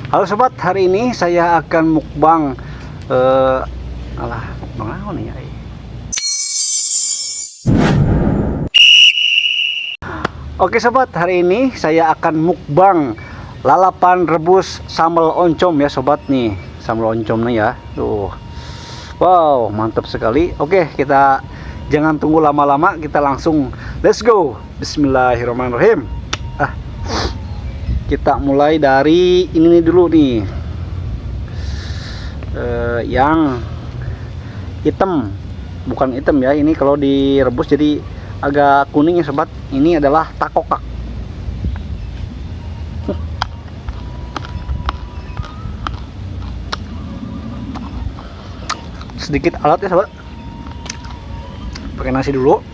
Halo sobat, hari ini saya akan mukbang mukbang apa nih ya? Oke sobat, hari ini saya akan mukbang lalapan rebus sambal oncom ya sobat nih. Sambal oncomnya ya. Tuh. Wow, mantap sekali. Oke, kita jangan tunggu lama-lama, kita langsung let's go. Bismillahirrahmanirrahim. Kita mulai dari ini dulu nih, yang hitam, bukan hitam ya, ini kalau direbus jadi agak kuning ya sobat. Ini adalah takokak. Sedikit alat ya sobat, pakai nasi dulu.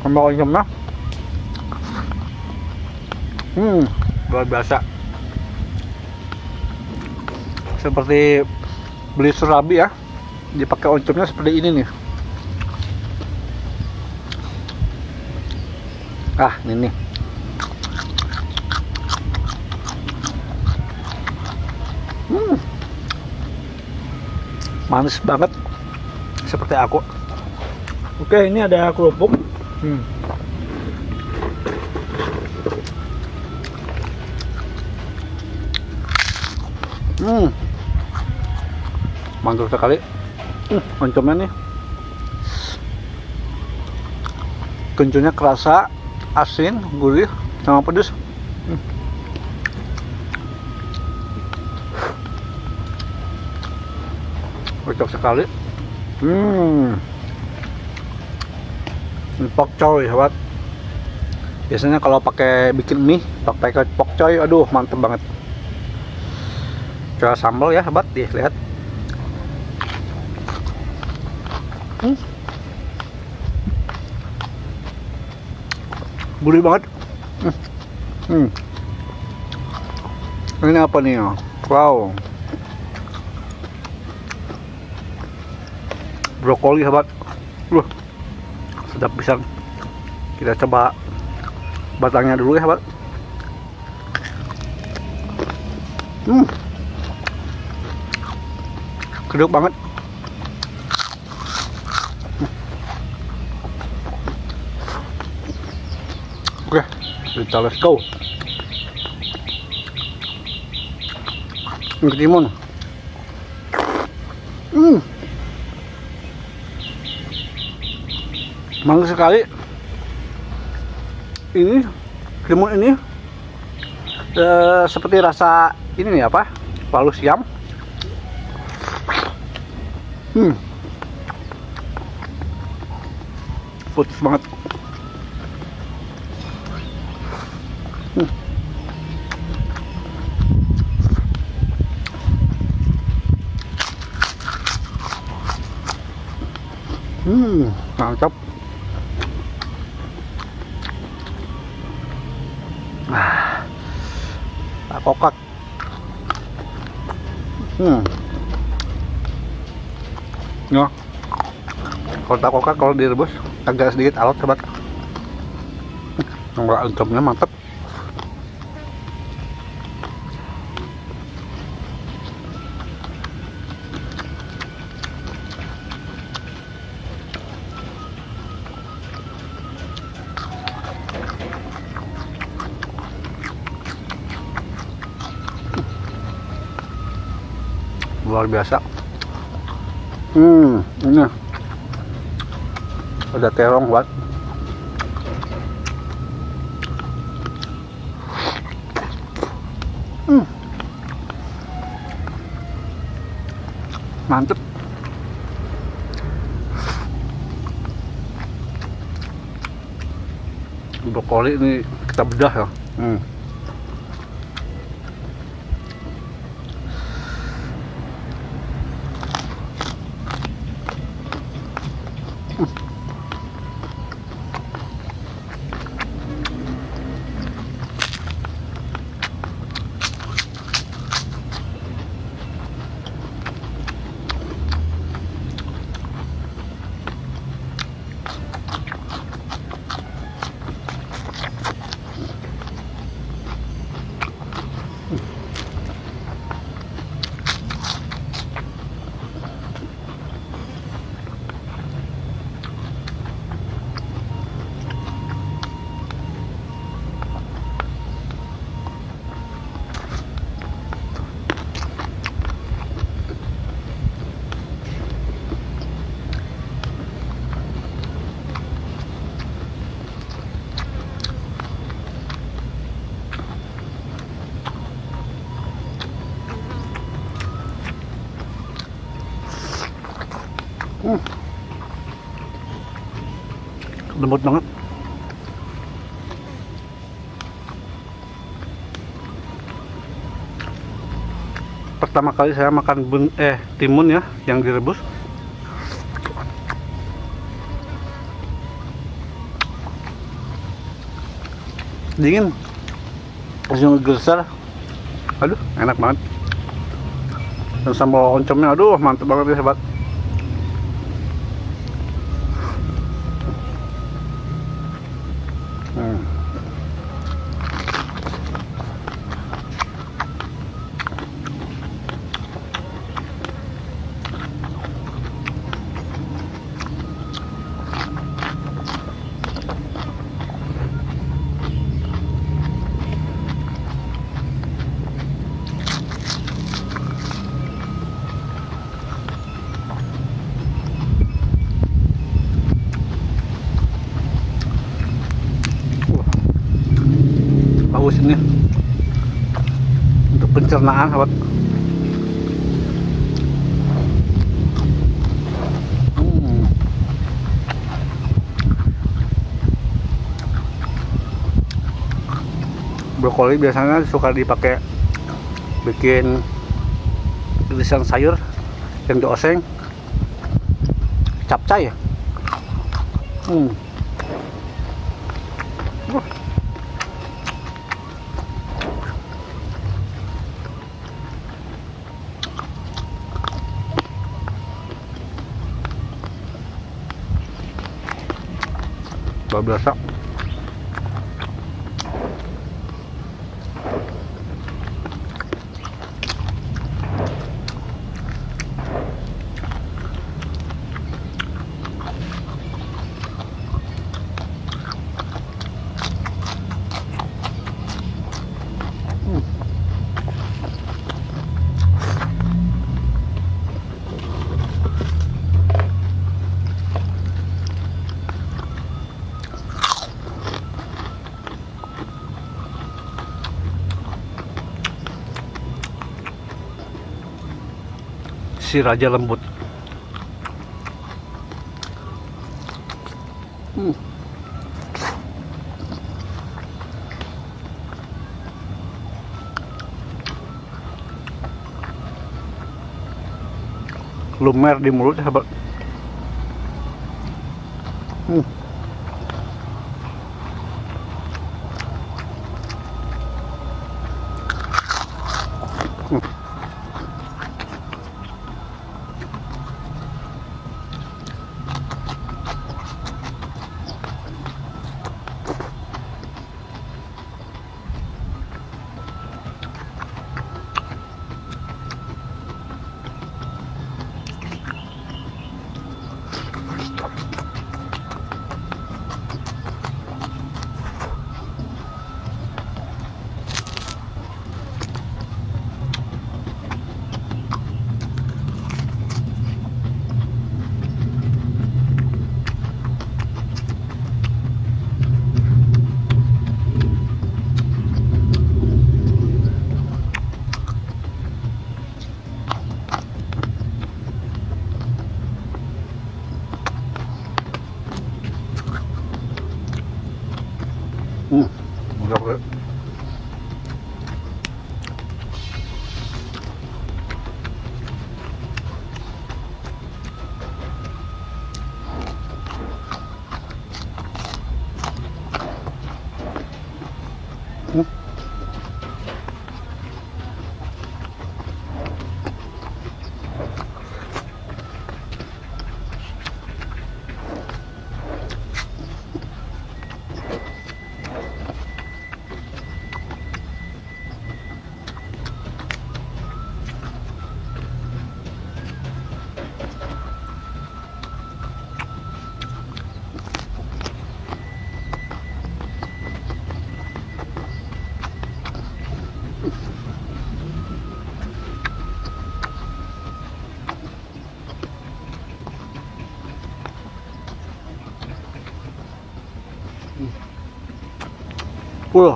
Sambal oncomnya luar biasa, seperti beli surabi ya, dipakai oncomnya seperti ini nih. Ini nih. Manis banget seperti aku. Oke, ini ada kerupuk. Mantap sekali. Oncomnya nih, kencurnya kerasa, asin, gurih, sama pedas. Cocok sekali. Ini pokcoy sahabat. Biasanya kalau pakai bikin mie pakai pokcoy, aduh mantep banget. Coba sambal ya sahabat, lihat. Gurih banget. Ini apa nih? Wow, brokoli sahabat. Sedap pisang. Kita coba batangnya dulu ya sahabat. Keduk banget. Oke, kita let's go. Ini ketimun. Mantap sekali. Ini ketimun ini seperti rasa ini nih apa? Palu siam. Putus banget. Mantap. Takokak. Ya. Kalau takokak kalau direbus agak sedikit alot sobat. Sambal oncomnya mantap. Luar biasa. Ini ada terong buat. Mantep. Brokoli ini kita bedah ya. lembut banget. Pertama kali saya makan timun ya yang direbus. Dingin, langsung ngegeser. Aduh, enak banget. Dan sambal oncomnya, aduh mantap banget ya sobat. Bagus ini untuk pencernaan sobat. Brokoli biasanya suka dipakai bikin irisan sayur yang dioseng, capcay ya. Luar biasa. Si raja lembut. Lumer di mulut sahabat. Enggak. Wah.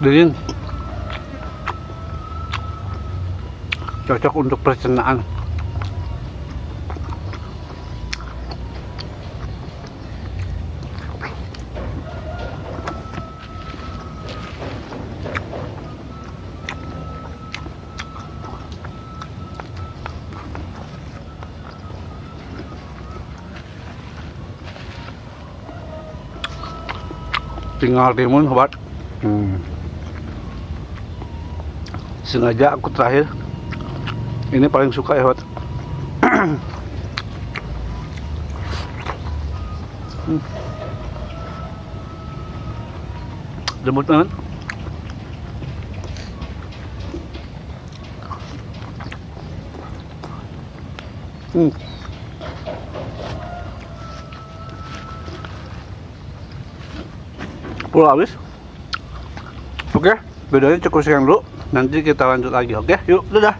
Dingin. Cocok untuk pencernaan. Tinggal timun sobat. Sengaja aku terakhir. Ini paling suka ya sobat. Lembut banget. Pulau habis. Oke, videonya cukup sekian dulu. Nanti kita lanjut lagi. Oke, yuk, dadah.